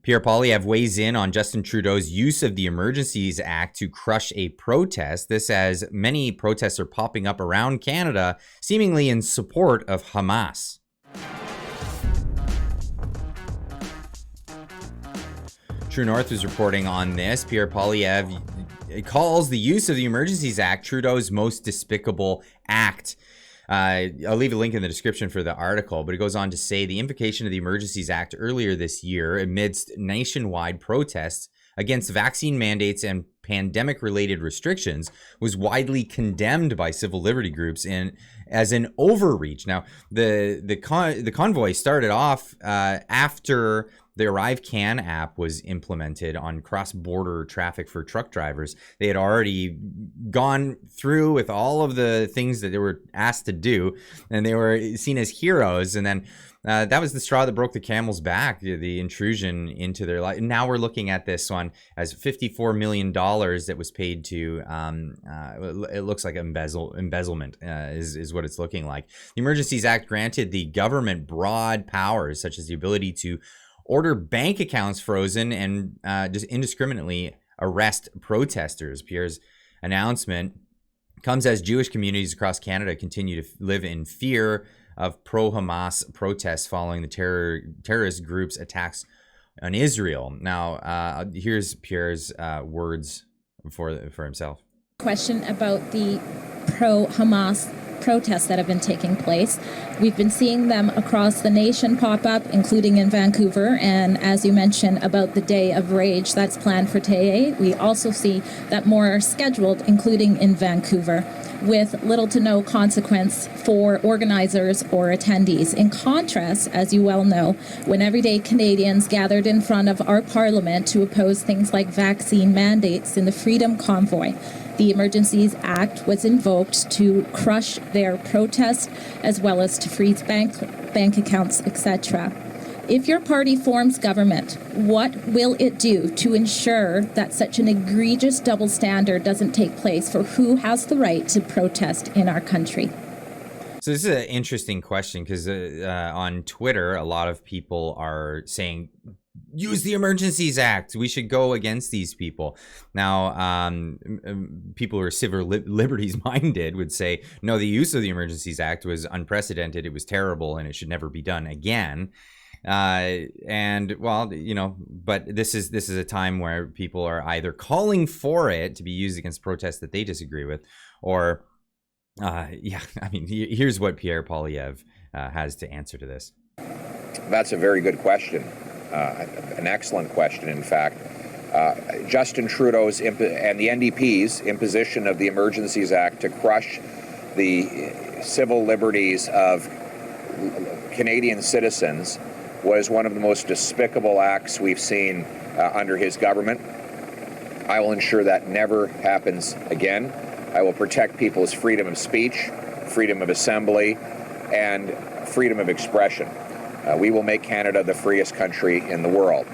Pierre Poilievre weighs in on Justin Trudeau's use of the Emergencies Act to crush a protest. This as many protests are popping up around Canada, seemingly in support of Hamas. True North is reporting on this. Pierre Poilievre calls the use of the Emergencies Act Trudeau's most despicable act. I'll leave a link in the description for the article, but it goes on to say the invocation of the Emergencies Act earlier this year amidst nationwide protests against vaccine mandates and pandemic-related restrictions was widely condemned by civil liberty groups as an overreach. Now, the convoy started off after the Arrive Can app was implemented on cross-border traffic for truck drivers. They had already gone through with all of the things that they were asked to do, and they were seen as heroes. And then that was the straw that broke the camel's back, the intrusion into their life. Now we're looking at this one as $54 million that was paid to, it looks like embezzlement is what it's looking like. The Emergencies Act granted the government broad powers, such as the ability to order bank accounts frozen and just indiscriminately arrest protesters. Pierre's announcement comes as Jewish communities across Canada continue to live in fear of pro-Hamas protests following the terrorist group's attacks on Israel. Now, here's Pierre's words for himself. Question about the pro-Hamas protests that have been taking place. We've been seeing them across the nation pop up, including in Vancouver, and as you mentioned about the Day of Rage that's planned for today, we also see that more are scheduled, including in Vancouver, with little to no consequence for organizers or attendees. In contrast, as you well know, when everyday Canadians gathered in front of our Parliament to oppose things like vaccine mandates in the Freedom Convoy, the Emergencies Act was invoked to crush their protest as well as to freeze bank accounts, etc. If your party forms government, what will it do to ensure that such an egregious double standard doesn't take place for who has the right to protest in our country? So this is an interesting question because on Twitter, a lot of people are saying, use the Emergencies Act. We should go against these people. Now, people who are civil liberties minded would say, no, the use of the Emergencies Act was unprecedented. It was terrible and it should never be done again. And well, you know, but this is a time where people are either calling for it to be used against protests that they disagree with, or yeah, I mean, here's what Pierre Poilievre has to answer to this. That's a very good question. An excellent question, in fact. Justin Trudeau's and the NDP's imposition of the Emergencies Act to crush the civil liberties of Canadian citizens was one of the most despicable acts we've seen under his government. I will ensure that never happens again. I will protect people's freedom of speech, freedom of assembly, and freedom of expression. We will make Canada the freest country in the world.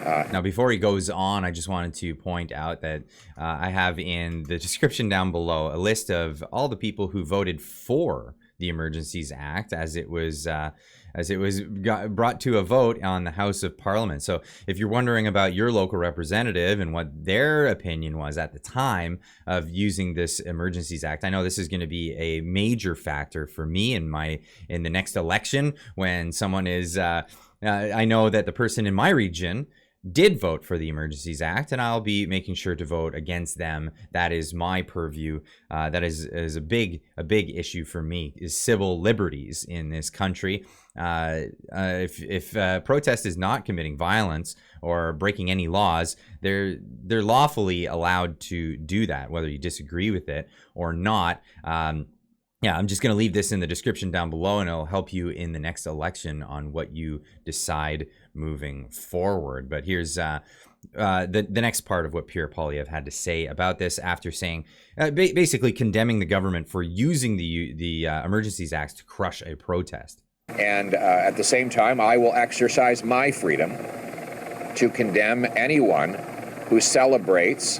Now, before he goes on, I just wanted to point out that I have in the description down below a list of all the people who voted for the Emergencies Act as it was brought to a vote on the House of Parliament. So if you're wondering about your local representative and what their opinion was at the time of using this Emergencies Act, I know this is going to be a major factor for me in the next election when someone is, I know that the person in my region did vote for the Emergencies Act, and I'll be making sure to vote against them. That is my purview. That is a big issue for me, is civil liberties in this country. If protest is not committing violence or breaking any laws, they're lawfully allowed to do that, whether you disagree with it or not. Yeah, I'm just going to leave this in the description down below, and it'll help you in the next election on what you decide moving forward. But here's the next part of what Pierre Poilievre had to say about this after saying, basically condemning the government for using the Emergencies Act to crush a protest. And at the same time, I will exercise my freedom to condemn anyone who celebrates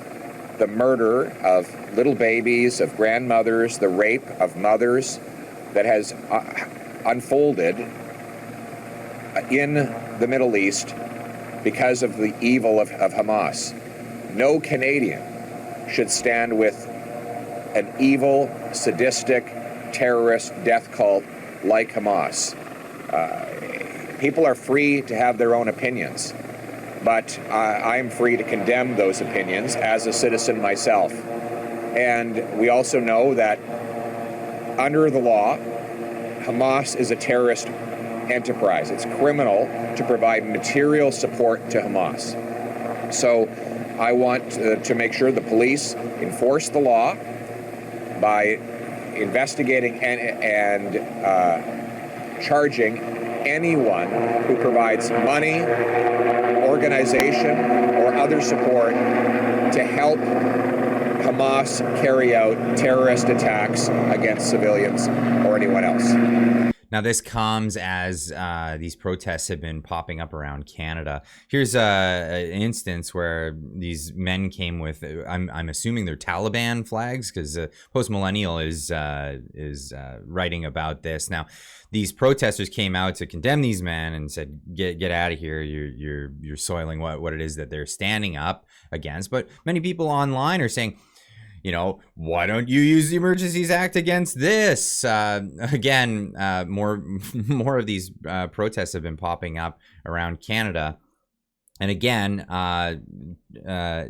the murder of little babies, of grandmothers, the rape of mothers that has unfolded in the Middle East because of the evil of Hamas. No Canadian should stand with an evil, sadistic, terrorist death cult like Hamas. People are free to have their own opinions, but I'm free to condemn those opinions as a citizen myself. And we also know that under the law, Hamas is a terrorist enterprise. It's criminal to provide material support to Hamas. So I want to make sure the police enforce the law by investigating and charging anyone who provides money, organization, or other support to help Hamas carry out terrorist attacks against civilians or anyone else. Now, this comes as these protests have been popping up around Canada. Here's an instance where these men came with, I'm assuming they're Taliban flags, because Post Millennial is writing about this. Now, these protesters came out to condemn these men and said, "Get out of here! You're soiling what it is that they're standing up against." But many people online are saying, you know, why don't you use the Emergencies Act against this? Again, more of these protests have been popping up around Canada. And again,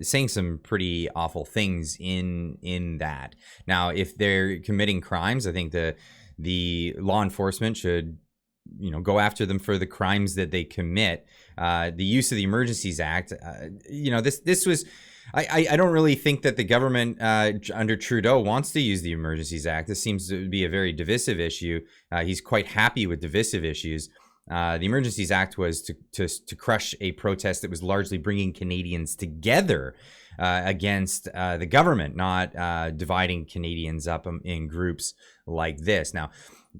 saying some pretty awful things in that. Now, if they're committing crimes, I think the law enforcement should, you know, go after them for the crimes that they commit. The use of the Emergencies Act, you know, this was... I don't really think that the government under Trudeau wants to use the Emergencies Act. This seems to be a very divisive issue. He's quite happy with divisive issues. The Emergencies Act was to crush a protest that was largely bringing Canadians together against the government, not dividing Canadians up in groups like this. Now,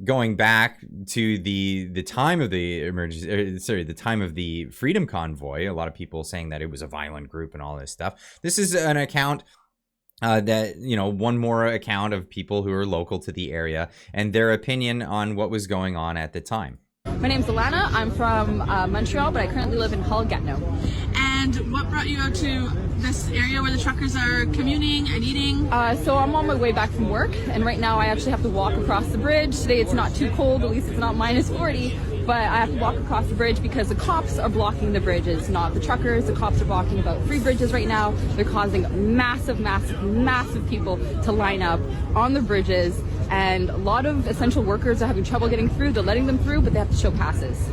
going back to the time of the the time of the Freedom Convoy, a lot of people saying that it was a violent group and all this stuff. This is an account that, you know, one more account of people who are local to the area and their opinion on what was going on at the time. My name's Alana. I'm from Montreal, but I currently live in Hull-Gatineau. And what brought you out to this area where the truckers are commuting and eating? So I'm on my way back from work, and right now I actually have to walk across the bridge. Today it's not too cold, at least it's not minus 40, but I have to walk across the bridge because the cops are blocking the bridges, not the truckers. The cops are blocking about 3 bridges right now. They're causing massive people to line up on the bridges, and a lot of essential workers are having trouble getting through. They're letting them through, but they have to show passes.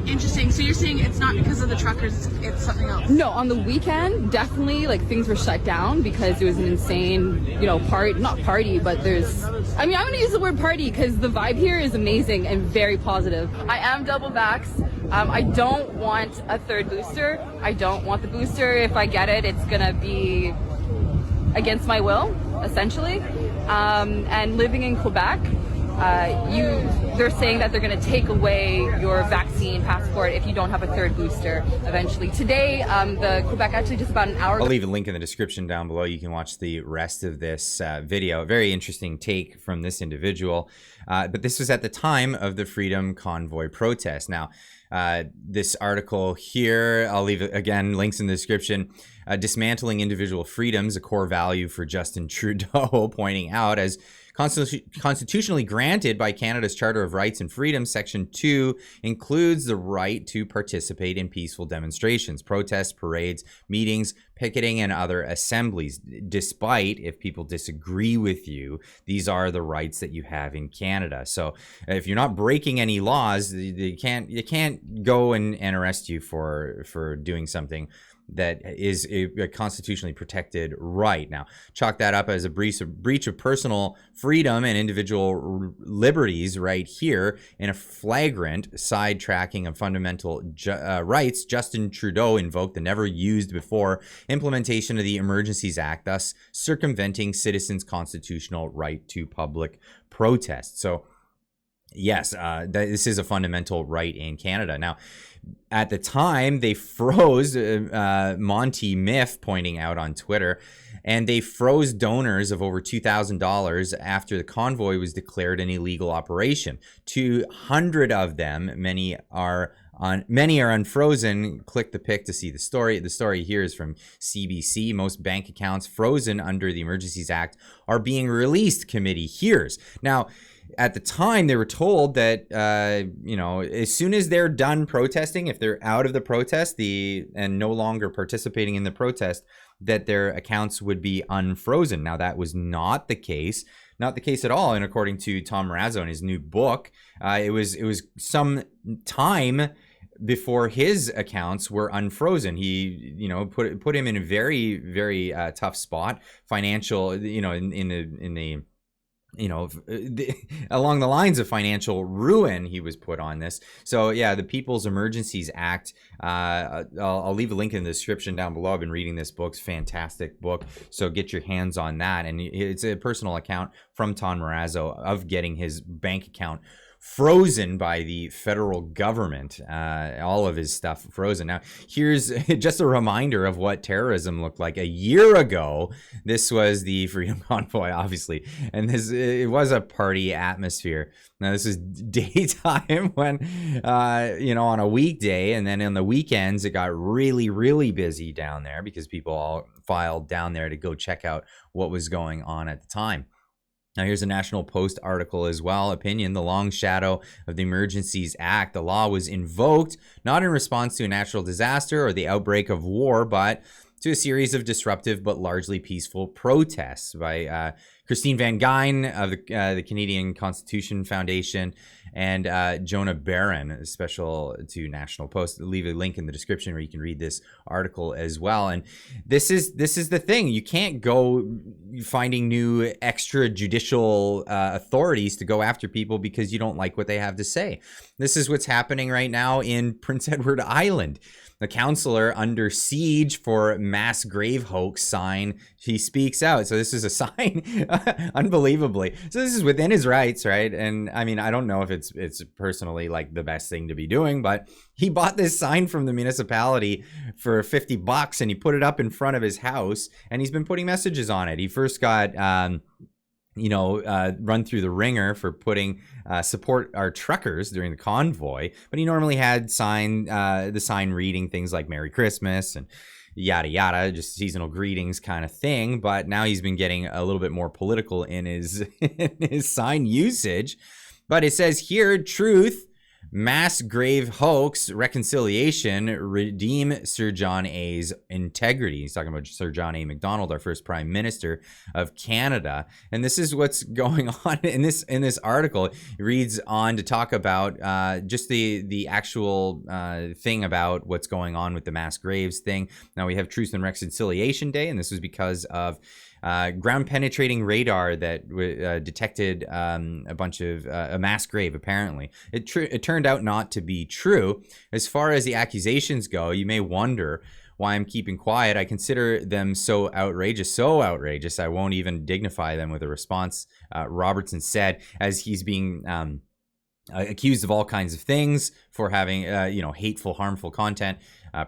Interesting. So you're saying it's not because of the truckers, it's something else? No, on the weekend, definitely, like, things were shut down because it was an insane, you know, not party, but there's, I mean, I'm going to use the word party because the vibe here is amazing and very positive. I am double vax. I don't want a 3rd booster. I don't want the booster. If I get it, it's going to be against my will, essentially. And living in Quebec, they're saying that they're going to take away your vaccine passport if you don't have a 3rd booster eventually. Today, the Quebec, actually just about an hour ago. I'll leave a link in the description down below. You can watch the rest of this video. A very interesting take from this individual. But this was at the time of the Freedom Convoy protest. Now, this article here, I'll leave, again, links in the description. Dismantling individual freedoms, a core value for Justin Trudeau, pointing out as constitutionally granted by Canada's Charter of Rights and Freedoms, Section 2 includes the right to participate in peaceful demonstrations, protests, parades, meetings, picketing, and other assemblies. Despite, if people disagree with you, these are the rights that you have in Canada. So if you're not breaking any laws, you can't go and arrest you for doing something that is a constitutionally protected right. Now, chalk that up as a breach of personal freedom and individual liberties right here in a flagrant sidetracking of fundamental rights. Justin Trudeau invoked the never used before implementation of the Emergencies Act, thus circumventing citizens' constitutional right to public protest. So yes, this is a fundamental right in Canada. Now, at the time, they froze, Monty Miff pointing out on Twitter, and they froze donors of over $2,000 after the convoy was declared an illegal operation. 200 of them, many are Many are unfrozen. Click the pic to see the story. The story here is from CBC. Most bank accounts frozen under the Emergencies Act are being released, committee hears. Now, at the time, they were told that, as soon as they're done protesting, if they're out of the protest and no longer participating in the protest, that their accounts would be unfrozen. Now, that was not the case. Not the case at all. And according to Tom Marazzo in his new book, it was some time before his accounts were unfrozen. He, put him in a very, very tough spot, financial, along the lines of financial ruin. He was put on this. So yeah, the People's Emergencies Act, I'll leave a link in the description down below. I've been reading this book. It's a fantastic book, so get your hands on that. And it's a personal account from Tom Marazzo of getting his bank account frozen by the federal government, all of his stuff frozen. Now, here's just a reminder of what terrorism looked like a year ago. This was the Freedom Convoy, obviously, and it was a party atmosphere. Now, this is daytime when, on a weekday, and then on the weekends, it got really, really busy down there because people all filed down there to go check out what was going on at the time. Now, here's a National Post article as well. Opinion: the long shadow of the Emergencies Act. The law was invoked not in response to a natural disaster or the outbreak of war, but to a series of disruptive but largely peaceful protests by Christine Van Geyn of the Canadian Constitution Foundation and Jonah Barron, special to National Post. I'll leave a link in the description where you can read this article as well. And this is the thing. You can't go finding new extrajudicial authorities to go after people because you don't like what they have to say. This is what's happening right now in Prince Edward Island. The counselor under siege for mass grave hoax sign, he speaks out. So this is a sign, unbelievably. So this is within his rights, right? And I mean, I don't know if it's personally like the best thing to be doing, but he bought this sign from the municipality for $50 and he put it up in front of his house and he's been putting messages on it. He first got, run through the ringer for putting support our truckers during the convoy, but he normally had the sign reading things like Merry Christmas and yada yada, just seasonal greetings kind of thing. But now he's been getting a little bit more political in his sign usage. But it says here, truth, mass grave hoax, reconciliation, redeem Sir John A.'s integrity. He's talking about Sir John A. Macdonald, our first Prime Minister of Canada. And this is what's going on in this article. It reads on to talk about just the actual thing about what's going on with the mass graves thing. Now we have Truth and Reconciliation Day, and this was because of ground penetrating radar that detected a bunch of a mass grave. Apparently it turned out not to be true. As far as the accusations go, you may wonder why I'm keeping quiet. I consider them so outrageous I won't even dignify them with a response, Robertson said, as he's being accused of all kinds of things for having hateful, harmful content,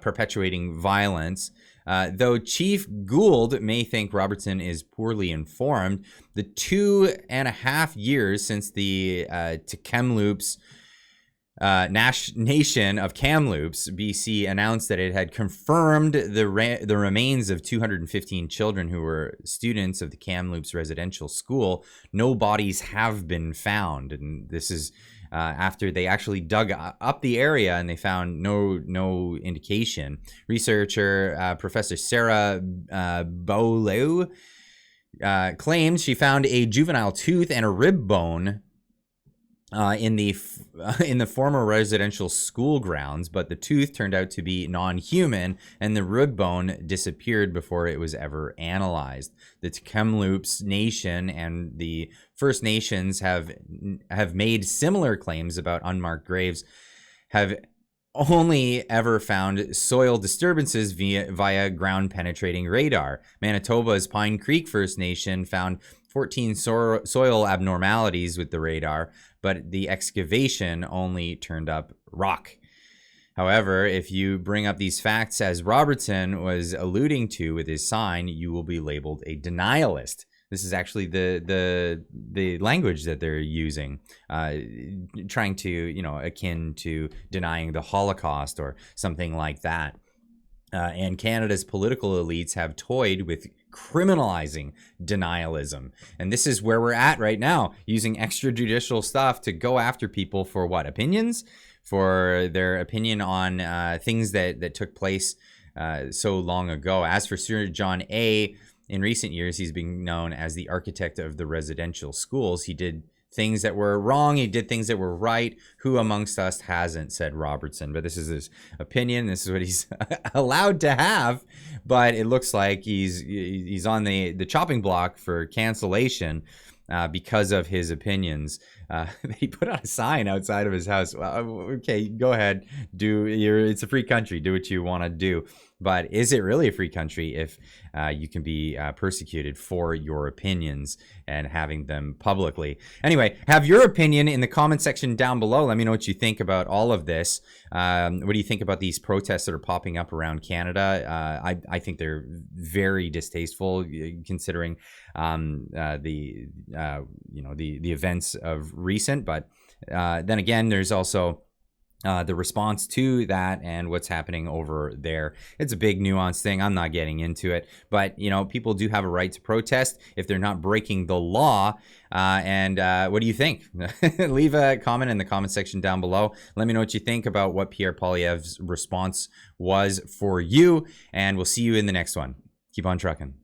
perpetuating violence. Though Chief Gould may think Robertson is poorly informed, the 2.5 years since the Kamloops Nation of Kamloops, BC, announced that it had confirmed the remains of 215 children who were students of the Kamloops Residential School, no bodies have been found. And this is after they actually dug up the area and they found no indication. Researcher Professor Sarah Beaulieu claims she found a juvenile tooth and a rib bone in the former residential school grounds, but the tooth turned out to be non-human and the rib bone disappeared before it was ever analyzed. The Kamloops Nation and the First Nations have made similar claims about unmarked graves, have only ever found soil disturbances via ground penetrating radar. Manitoba's Pine Creek First Nation found 14 soil abnormalities with the radar, but the excavation only turned up rock. However, if you bring up these facts as Robertson was alluding to with his sign, you will be labeled a denialist. This is actually the language that they're using, trying to, you know, akin to denying the Holocaust or something like that. And Canada's political elites have toyed with criminalizing denialism. And this is where we're at right now, using extrajudicial stuff to go after people for what? Opinions? For their opinion on things that took place so long ago. As for Sir John A., in recent years, he's been known as the architect of the residential schools. He did things that were wrong. He did things that were right. Who amongst us hasn't, said Robertson. But this is his opinion. This is what he's allowed to have. But it looks like he's on the chopping block for cancellation because of his opinions. He put out a sign outside of his house. Well, okay, go ahead. It's a free country. Do what you want to do. But is it really a free country if you can be persecuted for your opinions and having them publicly? Anyway, have your opinion in the comment section down below. Let me know what you think about all of this. What do you think about these protests that are popping up around Canada? I think they're very distasteful, considering the events of recent. But then again, there's also the response to that and what's happening over there. It's a big nuanced thing. I'm not getting into it, but you know, people do have a right to protest if they're not breaking the law. And what do you think? Leave a comment in the comment section down below. Let me know what you think about what Pierre Poilievre's response was for you, and we'll see you in the next one. Keep on trucking.